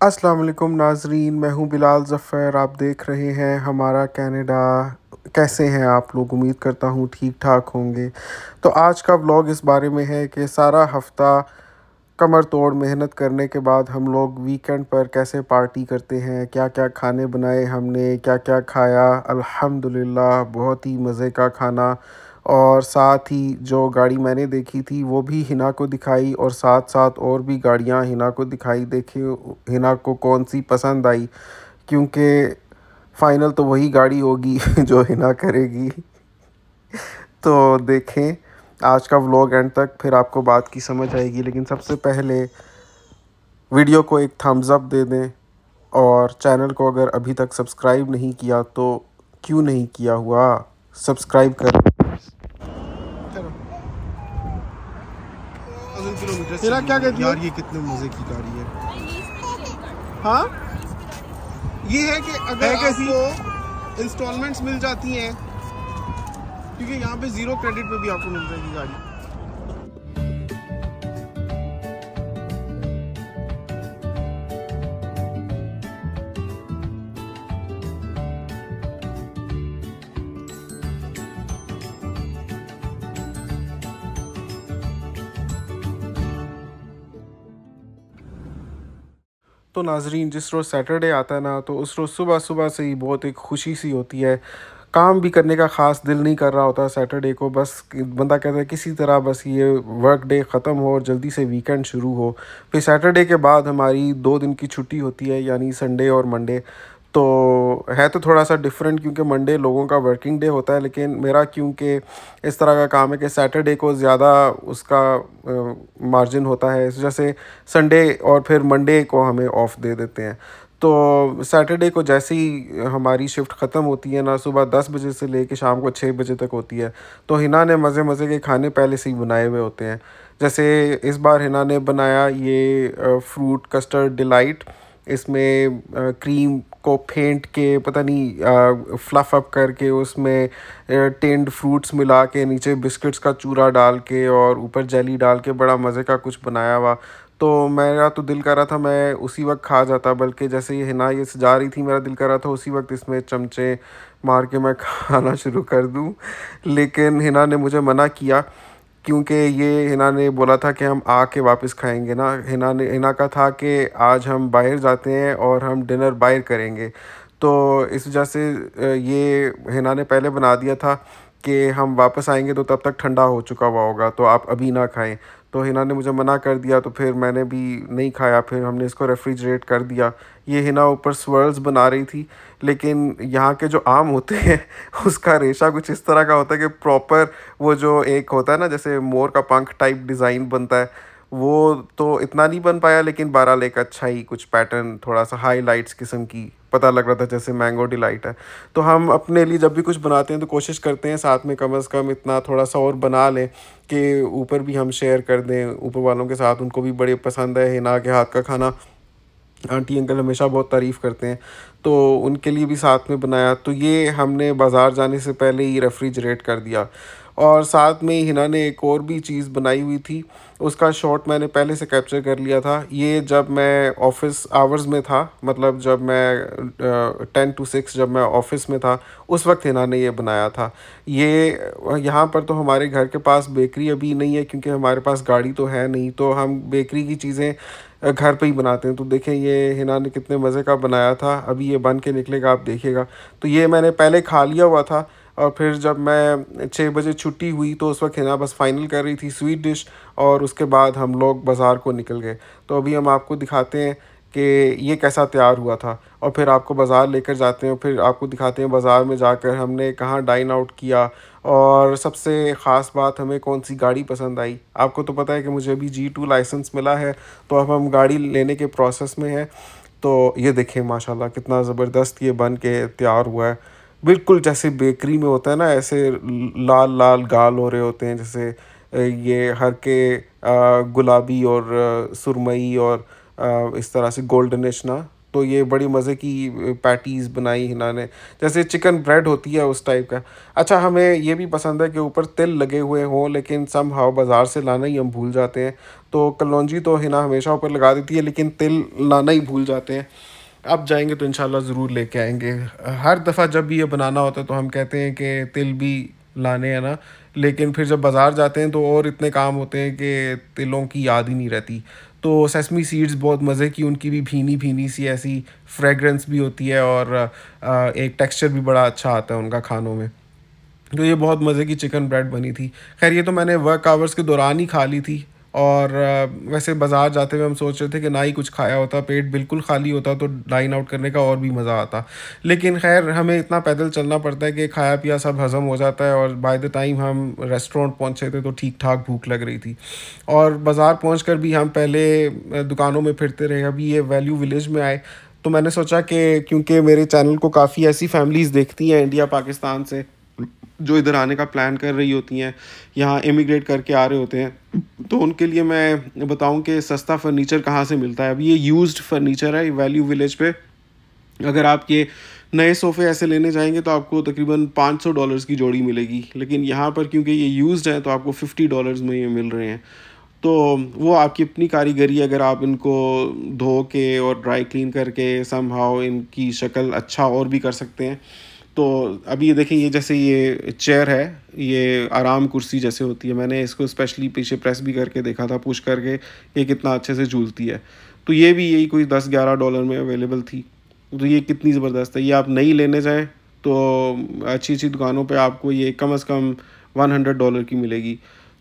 अस्सलाम वालेकुम नाजरीन, मैं हूँ बिलाल ज़फ़र। आप देख रहे हैं हमारा कनाडा। कैसे हैं आप लोग? उम्मीद करता हूँ ठीक ठाक होंगे। तो आज का व्लॉग इस बारे में है कि सारा हफ्ता कमर तोड़ मेहनत करने के बाद हम लोग वीकेंड पर कैसे पार्टी करते हैं, क्या क्या खाने बनाए हमने, क्या क्या खाया। अल्हम्दुलिल्लाह बहुत ही मज़े का खाना। और साथ ही जो गाड़ी मैंने देखी थी वो भी हिना को दिखाई, और साथ साथ और भी गाड़ियाँ हिना को दिखाई। देखी हिना को कौन सी पसंद आई, क्योंकि फ़ाइनल तो वही गाड़ी होगी जो हिना करेगी। तो देखें आज का व्लॉग एंड तक, फिर आपको बात की समझ आएगी। लेकिन सबसे पहले वीडियो को एक थम्स अप दे दें, और चैनल को अगर अभी तक सब्सक्राइब नहीं किया तो क्यों नहीं किया हुआ, सब्सक्राइब कर। किलोमीटर तेरा क्या कहती है यार? ये कितने मज़े की गाड़ी है। हाँ, ये है कि अगर आपको इंस्टॉलमेंट्स मिल जाती हैं, क्योंकि यहाँ पे ज़ीरो क्रेडिट पे भी आपको मिल जाएगी गाड़ी। तो नाजरीन, जिस रोज़ सैटरडे आता है ना, तो उस रोज़ सुबह सुबह से ही बहुत एक खुशी सी होती है। काम भी करने का ख़ास दिल नहीं कर रहा होता सैटरडे को। बस बंदा कहता है किसी तरह बस ये वर्क डे ख़त्म हो और जल्दी से वीकेंड शुरू हो। फिर सैटरडे के बाद हमारी 2 दिन की छुट्टी होती है, यानी संडे और मंडे। तो है तो थोड़ा सा डिफरेंट, क्योंकि मंडे लोगों का वर्किंग डे होता है, लेकिन मेरा क्योंकि इस तरह का काम है कि सैटरडे को ज़्यादा उसका मार्जिन होता है, इस वजह से संडे और फिर मंडे को हमें ऑफ़ दे देते हैं। तो सैटरडे को जैसे ही हमारी शिफ्ट ख़त्म होती है ना, सुबह 10 बजे से लेके शाम को 6 बजे तक होती है, तो हिना ने मज़े मज़े के खाने पहले से ही बनाए हुए होते हैं। जैसे इस बार हिना ने बनाया ये फ्रूट कस्टर्ड डिलाइट। इसमें क्रीम को फेंट के, पता नहीं फ्लफ़ अप करके, उसमें टिन्ड फ्रूट्स मिला के, नीचे बिस्किट्स का चूरा डाल के और ऊपर जेली डाल के बड़ा मज़े का कुछ बनाया हुआ। तो मेरा तो दिल कर रहा था मैं उसी वक्त खा जाता, बल्कि जैसे ये हिना ये सजा रही थी मेरा दिल कर रहा था उसी वक्त इसमें चमचे मार के मैं खाना शुरू कर दूं। लेकिन हिना ने मुझे मना किया, क्योंकि ये हिना ने बोला था कि हम आके वापस खाएंगे ना। हिना का था कि आज हम बाहर जाते हैं और हम डिनर बाहर करेंगे। तो इस वजह से ये हिना ने पहले बना दिया था कि हम वापस आएंगे तो तब तक ठंडा हो चुका हुआ होगा, तो आप अभी ना खाएं। तो हिना ने मुझे मना कर दिया, तो फिर मैंने भी नहीं खाया। फिर हमने इसको रेफ्रिजरेट कर दिया। ये हिना ऊपर स्वर्ल्स बना रही थी, लेकिन यहाँ के जो आम होते हैं उसका रेशा कुछ इस तरह का होता है कि प्रॉपर वो जो एक होता है ना, जैसे मोर का पंख टाइप डिज़ाइन बनता है, वो तो इतना नहीं बन पाया। लेकिन बहरहाल एक अच्छा ही कुछ पैटर्न, थोड़ा सा हाईलाइट्स किस्म की पता लग रहा था, जैसे मैंगो डिलाइट है। तो हम अपने लिए जब भी कुछ बनाते हैं तो कोशिश करते हैं साथ में कम से कम इतना थोड़ा सा और बना लें कि ऊपर भी हम शेयर कर दें ऊपर वालों के साथ। उनको भी बड़े पसंद है हिना के हाथ का खाना, आंटी अंकल हमेशा बहुत तारीफ़ करते हैं, तो उनके लिए भी साथ में बनाया। तो ये हमने बाज़ार जाने से पहले ही रेफ्रिजरेट कर दिया। और साथ में हिना ने एक और भी चीज़ बनाई हुई थी, उसका शॉट मैंने पहले से कैप्चर कर लिया था। ये जब मैं ऑफ़िस आवर्स में था, मतलब जब मैं 10 to 6 जब मैं ऑफ़िस में था, उस वक्त हिना ने ये बनाया था। ये यहाँ पर तो हमारे घर के पास बेकरी अभी नहीं है, क्योंकि हमारे पास गाड़ी तो है नहीं, तो हम बेकरी की चीज़ें घर पे ही बनाते हैं। तो देखें ये हिना ने कितने मज़े का बनाया था, अभी ये बन के निकलेगा, आप देखिएगा। तो ये मैंने पहले खा लिया हुआ था, और फिर जब मैं 6 बजे छुट्टी हुई तो उस वक्त हिना बस फाइनल कर रही थी स्वीट डिश, और उसके बाद हम लोग बाज़ार को निकल गए। तो अभी हम आपको दिखाते हैं कि ये कैसा तैयार हुआ था, और फिर आपको बाज़ार लेकर जाते हैं, फिर आपको दिखाते हैं बाज़ार में जाकर हमने कहाँ डाइन आउट किया, और सबसे ख़ास बात हमें कौन सी गाड़ी पसंद आई। आपको तो पता है कि मुझे अभी G2 लाइसेंस मिला है, तो अब हम गाड़ी लेने के प्रोसेस में हैं। तो ये देखें माशाल्लाह कितना ज़बरदस्त ये बन के तैयार हुआ है, बिल्कुल जैसे बेकरी में होता है ना, ऐसे लाल लाल गाल हो रहे होते हैं, जैसे ये हर के गुलाबी और सुरमई और इस तरह से गोल्डनिश ना। तो ये बड़ी मज़े की पैटीज़ बनाई हिना ने, जैसे चिकन ब्रेड होती है उस टाइप का। अच्छा, हमें ये भी पसंद है कि ऊपर तिल लगे हुए हों, लेकिन समहाउ बाज़ार से लाना ही हम भूल जाते हैं। तो कलौंजी तो हिना हमेशा ऊपर लगा देती है, लेकिन तिल लाना ही भूल जाते हैं। अब जाएंगे तो इंशाल्लाह ज़रूर लेके आएंगे। हर दफ़ा जब भी ये बनाना होता है तो हम कहते हैं कि तिल भी लाने हैं ना, लेकिन फिर जब बाज़ार जाते हैं तो और इतने काम होते हैं कि तिलों की याद ही नहीं रहती। तो सेसमी सीड्स बहुत मज़े की, उनकी भी भीनी भीनी सी ऐसी फ्रेगरेंस भी होती है, और एक टेक्सचर भी बड़ा अच्छा आता है उनका खानों में। तो ये बहुत मज़े की चिकन ब्रेड बनी थी। खैर ये तो मैंने वर्क आवर्स के दौरान ही खा ली थी, और वैसे बाज़ार जाते हुए हम सोच रहे थे कि ना ही कुछ खाया होता, पेट बिल्कुल खाली होता तो डाइन आउट करने का और भी मज़ा आता। लेकिन खैर हमें इतना पैदल चलना पड़ता है कि खाया पिया सब हज़म हो जाता है, और बाय द टाइम हम रेस्टोरेंट पहुंचे थे तो ठीक ठाक भूख लग रही थी। और बाज़ार पहुंचकर भी हम पहले दुकानों में फिरते रहे। अभी ये वैल्यू विलेज में आए तो मैंने सोचा कि क्योंकि मेरे चैनल को काफ़ी ऐसी फैमिलीज़ देखती हैं इंडिया पाकिस्तान से, जो इधर आने का प्लान कर रही होती हैं, यहाँ इमिग्रेट करके आ रहे होते हैं, तो उनके लिए मैं बताऊं कि सस्ता फर्नीचर कहाँ से मिलता है। अभी ये यूज्ड फर्नीचर है वैल्यू विलेज पे। अगर आप ये नए सोफ़े ऐसे लेने जाएंगे तो आपको तकरीबन $500 की जोड़ी मिलेगी, लेकिन यहाँ पर क्योंकि ये यूज्ड है तो आपको $50 में ये मिल रहे हैं। तो वो आपकी अपनी कारीगरी, अगर आप इनको धो के और ड्राई क्लीन करके समहाउ इनकी शक्ल अच्छा और भी कर सकते हैं। तो अभी ये देखिए, ये जैसे ये चेयर है, ये आराम कुर्सी जैसे होती है। मैंने इसको स्पेशली पीछे प्रेस भी करके देखा था, पुश करके, ये कितना अच्छे से झूलती है। तो ये भी यही कोई $10-11 में अवेलेबल थी। तो ये कितनी ज़बरदस्त है। ये आप नई लेने जाएं तो अच्छी अच्छी दुकानों पे आपको ये कम से कम $100 की मिलेगी।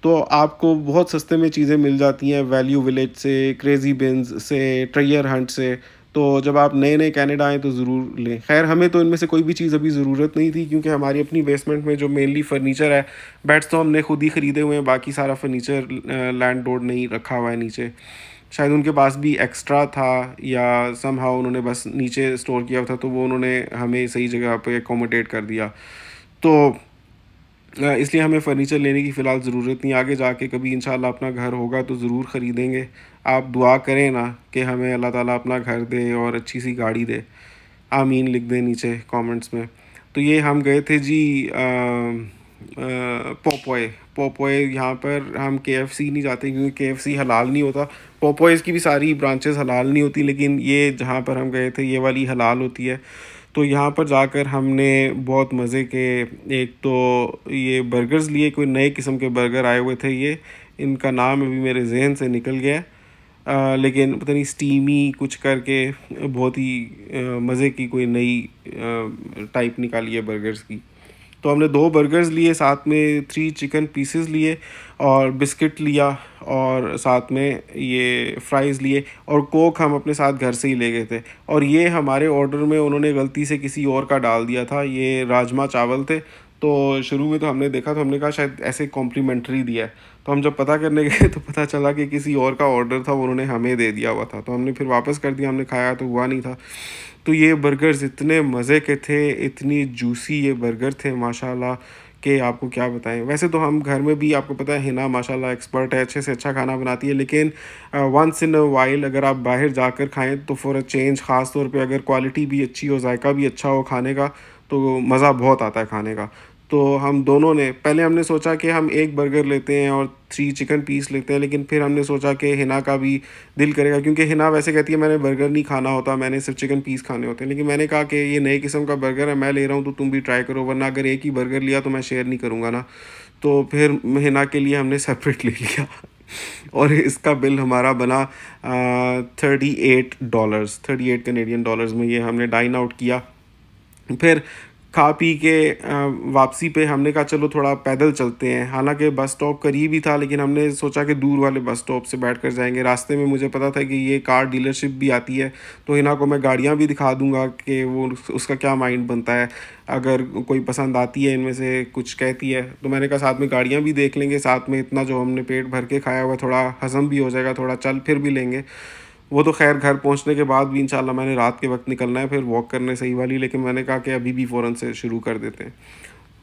तो आपको बहुत सस्ते में चीज़ें मिल जाती हैं वैल्यू विलेज से, क्रेज़ी बिन्स से, ट्रेयर हंट से। तो जब आप नए नए कनाडा आएँ तो ज़रूर लें। खैर हमें तो इनमें से कोई भी चीज़ अभी ज़रूरत नहीं थी, क्योंकि हमारी अपनी बेसमेंट में जो मेनली फ़र्नीचर है, बेड्स तो हमने खुद ही ख़रीदे हुए हैं, बाकी सारा फ़र्नीचर लैंडलॉर्ड ने ही रखा हुआ है नीचे। शायद उनके पास भी एक्स्ट्रा था, या समहाउ उन्होंने बस नीचे स्टोर किया था, तो वो उन्होंने हमें सही जगह पे अकोमोडेट कर दिया। तो इसलिए हमें फ़र्नीचर लेने की फ़िलहाल ज़रूरत नहीं। आगे जाके कभी इंशाल्लाह अपना घर होगा तो ज़रूर ख़रीदेंगे। आप दुआ करें ना कि हमें अल्लाह ताला अपना घर दे और अच्छी सी गाड़ी दे। आमीन लिख दें नीचे कमेंट्स में। तो ये हम गए थे जी पोपोए। पोपोए यहाँ पर हम KFC नहीं जाते, क्योंकि KFC हलाल नहीं होता। पोपोएज़ की भी सारी ब्रांचेस हलाल नहीं होती, लेकिन ये जहाँ पर हम गए थे ये वाली हलाल होती है। तो यहाँ पर जाकर हमने बहुत मज़े के, एक तो ये बर्गर्स लिए, कोई नए किस्म के बर्गर आए हुए थे। ये इनका नाम अभी मेरे जहन से निकल गया है, लेकिन पता नहीं स्टीमी कुछ करके बहुत ही मज़े की कोई नई टाइप निकाली है बर्गर्स की। तो हमने 2 बर्गर्स लिए, साथ में 3 चिकन पीसेस लिए, और बिस्किट लिया, और साथ में ये फ्राइज़ लिए, और कोक हम अपने साथ घर से ही ले गए थे। और ये हमारे ऑर्डर में उन्होंने गलती से किसी और का डाल दिया था। ये राजमा चावल थे। तो शुरू में तो हमने देखा तो हमने कहा शायद ऐसे कॉम्प्लीमेंट्री दिया है। तो हम जब पता करने गए तो पता चला कि किसी और का ऑर्डर था, उन्होंने हमें दे दिया हुआ था। तो हमने फिर वापस कर दिया, हमने खाया तो हुआ नहीं था। तो ये बर्गर्स इतने मज़े के थे, इतनी जूसी ये बर्गर थे माशाल्लाह, कि आपको क्या बताएं। वैसे तो हम घर में भी, आपको पता है हिना माशाल्लाह एक्सपर्ट है, अच्छे से अच्छा खाना बनाती है, लेकिन वंस इन अ वाइल अगर आप बाहर जाकर खाएं तो फॉर अ चेंज, ख़ास तौर पे अगर क्वालिटी भी अच्छी हो, जायका भी अच्छा हो खाने का, तो मज़ा बहुत आता है खाने का। तो हम दोनों ने, पहले हमने सोचा कि हम एक बर्गर लेते हैं और 3 चिकन पीस लेते हैं, लेकिन फिर हमने सोचा कि हिना का भी दिल करेगा, क्योंकि हिना वैसे कहती है मैंने बर्गर नहीं खाना होता, मैंने सिर्फ चिकन पीस खाने होते हैं। लेकिन मैंने कहा कि ये नए किस्म का बर्गर है, मैं ले रहा हूँ तो तुम भी ट्राई करो, वरना अगर एक ही बर्गर लिया तो मैं शेयर नहीं करूँगा ना। तो फिर हिना के लिए हमने सेपरेट ले लिया और इसका बिल हमारा बना $38, 38 कनेडियन डॉलर्स में। ये हमने डाइन आउट किया। फिर खा पी के वापसी पे हमने कहा चलो थोड़ा पैदल चलते हैं। हालांकि बस स्टॉप करीब ही था, लेकिन हमने सोचा कि दूर वाले बस स्टॉप से बैठकर जाएंगे। रास्ते में मुझे पता था कि ये कार डीलरशिप भी आती है, तो हिना को मैं गाड़ियां भी दिखा दूंगा कि वो उसका क्या माइंड बनता है। अगर कोई पसंद आती है इनमें से कुछ कहती है, तो मैंने कहा साथ में गाड़ियाँ भी देख लेंगे, साथ में इतना जो हमने पेट भर के खाया हुआ थोड़ा हज़म भी हो जाएगा, थोड़ा चल फिर भी लेंगे। वो तो खैर घर पहुंचने के बाद भी इंशाल्लाह, मैंने रात के वक्त निकलना है फिर वॉक करने सही वाली, लेकिन मैंने कहा कि अभी भी फ़ौरन से शुरू कर देते हैं।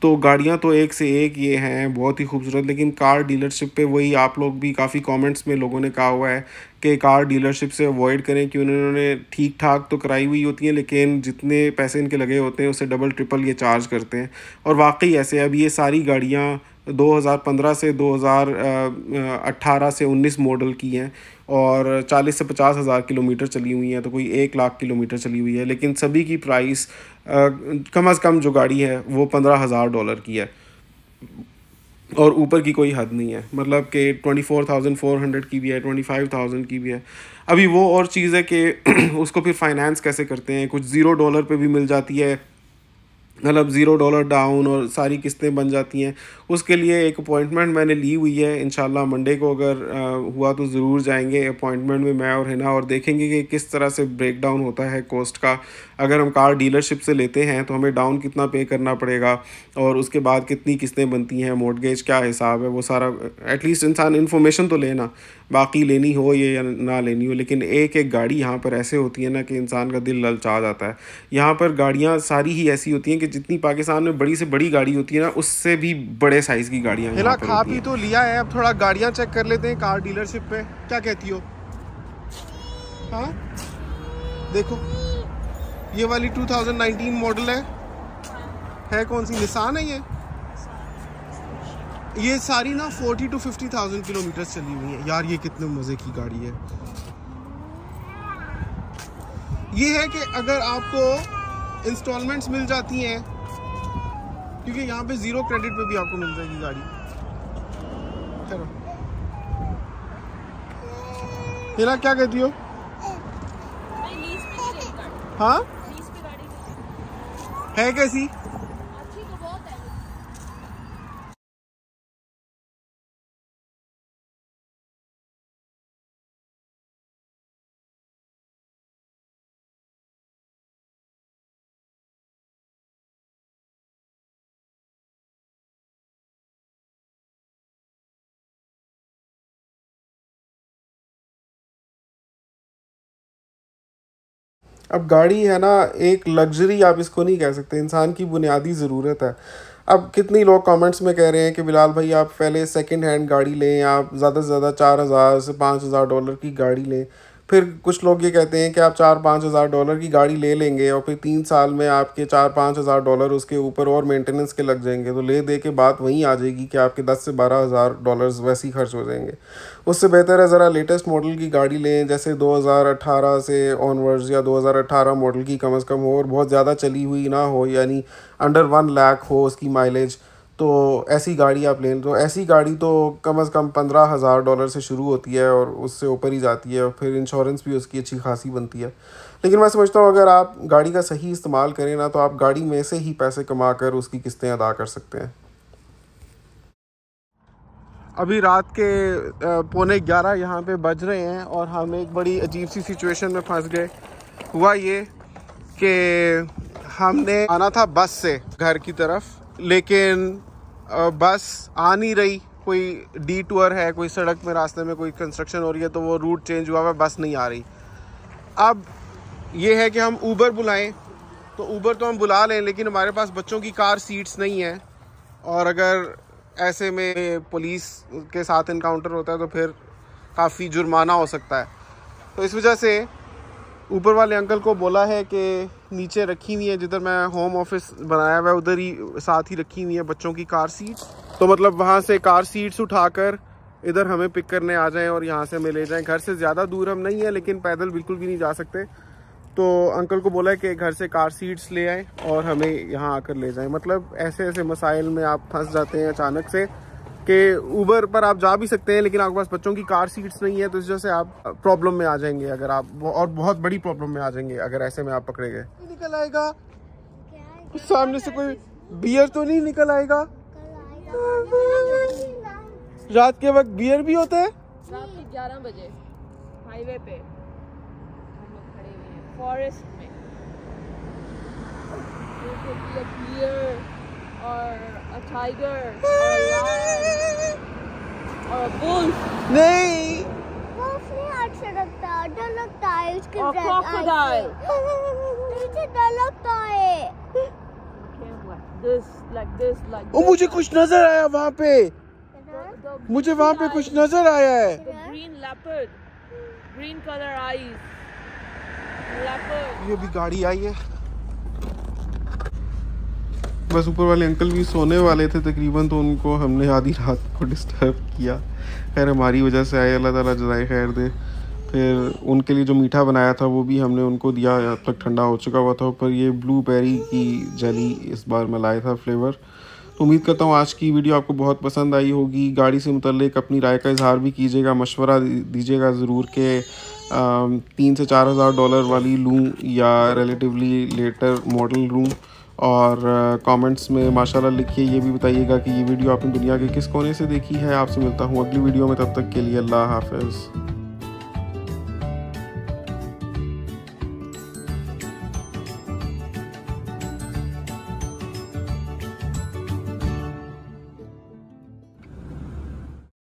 तो गाड़ियां तो एक से एक ये हैं बहुत ही खूबसूरत, लेकिन कार डीलरशिप पे वही आप लोग भी काफ़ी कमेंट्स में लोगों ने कहा हुआ है कि कार डीलरशिप से अवॉइड करें कि उन्होंने ठीक ठाक तो कराई हुई होती हैं लेकिन जितने पैसे इनके लगे होते हैं उससे डबल ट्रिपल ये चार्ज करते हैं। और वाकई ऐसे अब ये सारी गाड़ियाँ 2015 से 2018 से 19 मॉडल की हैं और 40 से 50 हज़ार किलोमीटर चली हुई हैं, तो कोई 1 लाख किलोमीटर चली हुई है, लेकिन सभी की प्राइस कम अज़ कम जो गाड़ी है वो $15,000 की है और ऊपर की कोई हद नहीं है। मतलब कि 24,400 की भी है, 25,000 की भी है। अभी वो और चीज़ है कि उसको फिर फाइनेंस कैसे करते हैं, कुछ $0 पे भी मिल जाती है, मतलब $0 डाउन और सारी किस्तें बन जाती हैं। उसके लिए एक अपॉइंटमेंट मैंने ली हुई है, इंशाल्लाह मंडे को अगर हुआ तो ज़रूर जाएंगे अपॉइंटमेंट में मैं और हिना, और देखेंगे कि किस तरह से ब्रेक डाउन होता है कॉस्ट का। अगर हम कार डीलरशिप से लेते हैं तो हमें डाउन कितना पे करना पड़ेगा और उसके बाद कितनी किस्तें बनती हैं, मॉर्टगेज क्या हिसाब है, वो सारा एटलीस्ट इंसान इन्फॉर्मेशन तो लेना, बाकी लेनी हो ये या ना लेनी हो। लेकिन एक एक गाड़ी यहाँ पर ऐसे होती है ना कि इंसान का दिल ललचा जाता है। यहाँ पर गाड़ियाँ सारी ही ऐसी होती हैं कि जितनी पाकिस्तान में बड़ी से बड़ी गाड़ी होती है ना, उससे भी बड़े साइज़ की गाड़ियाँ यहाँ पर खा पी तो लिया है, अब थोड़ा गाड़ियाँ चेक कर लेते हैं कार डीलरशिप पे। क्या कहती हो? हाँ देखो ये वाली 2019 मॉडल है कौन सी, निसान है ये सारी ना 40 to 50,000 किलोमीटर चली हुई है। यार ये कितने मज़े की गाड़ी है। ये है कि अगर आपको इंस्टॉलमेंट्स मिल जाती हैं, क्योंकि यहाँ पे 0 क्रेडिट पे भी आपको मिल जाएगी गाड़ी। चलो मेरा क्या कहती हो? हाँ है कैसी? अब गाड़ी है ना, एक लग्जरी आप इसको नहीं कह सकते, इंसान की बुनियादी ज़रूरत है। अब कितनी लोग कमेंट्स में कह रहे हैं कि बिलाल भाई आप पहले सेकंड हैंड गाड़ी लें, आप ज़्यादा से ज़्यादा $4,000 से $5,000 की गाड़ी लें। फिर कुछ लोग ये कहते हैं कि आप $4-5 हज़ार की गाड़ी ले लेंगे और फिर 3 साल में आपके $4-5 हज़ार उसके ऊपर और मेंटेनेंस के लग जाएंगे, तो ले दे के बात वहीं आ जाएगी कि आपके $10 से $12,000 वैसे ही खर्च हो जाएंगे। उससे बेहतर है ज़रा लेटेस्ट मॉडल की गाड़ी लें, जैसे 2018 से ऑनवर्ड्स या 2018 मॉडल की कम अज़ कम हो और बहुत ज़्यादा चली हुई ना हो, यानी अंडर 1 लाख हो उसकी माइलेज, तो ऐसी गाड़ी आप लें। तो ऐसी गाड़ी तो कम अज़ कम $15,000 से शुरू होती है और उससे ऊपर ही जाती है, और फिर इंश्योरेंस भी उसकी अच्छी खासी बनती है। लेकिन मैं समझता हूँ अगर आप गाड़ी का सही इस्तेमाल करें ना, तो आप गाड़ी में से ही पैसे कमा कर उसकी किस्तें अदा कर सकते हैं। अभी रात के 11:15 यहाँ पे बज रहे हैं और हम एक बड़ी अजीब सी सिचुएशन में फंस गए। हुआ ये कि हमने आना था बस से घर की तरफ, लेकिन बस आ नहीं रही। कोई डिटूर है, कोई सड़क में रास्ते में कोई कंस्ट्रक्शन हो रही है, तो वो रूट चेंज हुआ है, बस नहीं आ रही। अब ये है कि हम ऊबर बुलाएं, तो ऊबर तो हम बुला लें, लेकिन हमारे पास बच्चों की कार सीट्स नहीं है, और अगर ऐसे में पुलिस के साथ इनकाउंटर होता है तो फिर काफ़ी जुर्माना हो सकता है। तो इस वजह से ऊपर वाले अंकल को बोला है कि नीचे रखी हुई है, जिधर मैं होम ऑफिस बनाया हुआ है उधर ही साथ ही रखी हुई है बच्चों की कार सीट। तो मतलब वहाँ से कार सीट्स उठाकर इधर हमें पिक करने आ जाएं और यहाँ से हमें ले जाएं। घर से ज़्यादा दूर हम नहीं है, लेकिन पैदल बिल्कुल भी नहीं जा सकते। तो अंकल को बोला है कि घर से कार सीट्स ले आएँ और हमें यहाँ आकर ले जाएं। मतलब ऐसे ऐसे मसाइल में आप फंस जाते हैं अचानक से कि ऊबर पर आप जा भी सकते हैं, लेकिन आपके पास बच्चों की कार सीट्स नहीं है, तो इस वजह से आप प्रॉब्लम में आ जाएंगे अगर आप, और बहुत बड़ी प्रॉब्लम में आ जाएंगे अगर ऐसे में आप पकड़े गए। निकल आएगा सामने से, कोई बियर तो नहीं निकल आएगा? रात के वक्त बियर भी होता है? रात के 11 बजे हाईवे पे हम लोग खड़े हुए हैं फॉरेस्ट में, बियर और a tiger or a lion or a wolf. नहीं, wolf नहीं अच्छा लगता, डर लगता है उसके और crocodile. मुझे डर लगता है। Like this. ओ मुझे कुछ नजर आया वहाँ पे, मुझे वहाँ पे कुछ नजर आया है। The green leopard. green color eyes, leopard. ये भी गाड़ी आई है। बस ऊपर वाले अंकल भी सोने वाले थे तकरीबन, तो उनको हमने आधी रात को डिस्टर्ब किया। खैर हमारी वजह से आए, अल्लाह ताला जज़ाए खैर दे। फिर उनके लिए जो मीठा बनाया था वो भी हमने उनको दिया, अब तक ठंडा हो चुका हुआ था। ऊपर ये ब्लूबेरी की जेली इस बार मैं लाया था फ्लेवर। तो उम्मीद करता हूँ आज की वीडियो आपको बहुत पसंद आई होगी। गाड़ी से मुतल्लिक अपनी राय का इजहार भी कीजिएगा, मशवरा दीजिएगा ज़रूर के 3 से 4 हज़ार डॉलर वाली लूँ या रिलेटिवली लेटर मॉडल लूँ। और कमेंट्स में माशाल्लाह लिखिए, ये भी बताइएगा कि ये वीडियो आपने दुनिया के किस कोने से देखी है। आपसे मिलता हूँ अगली वीडियो में, तब तक के लिए अल्लाह हाफ़िज़।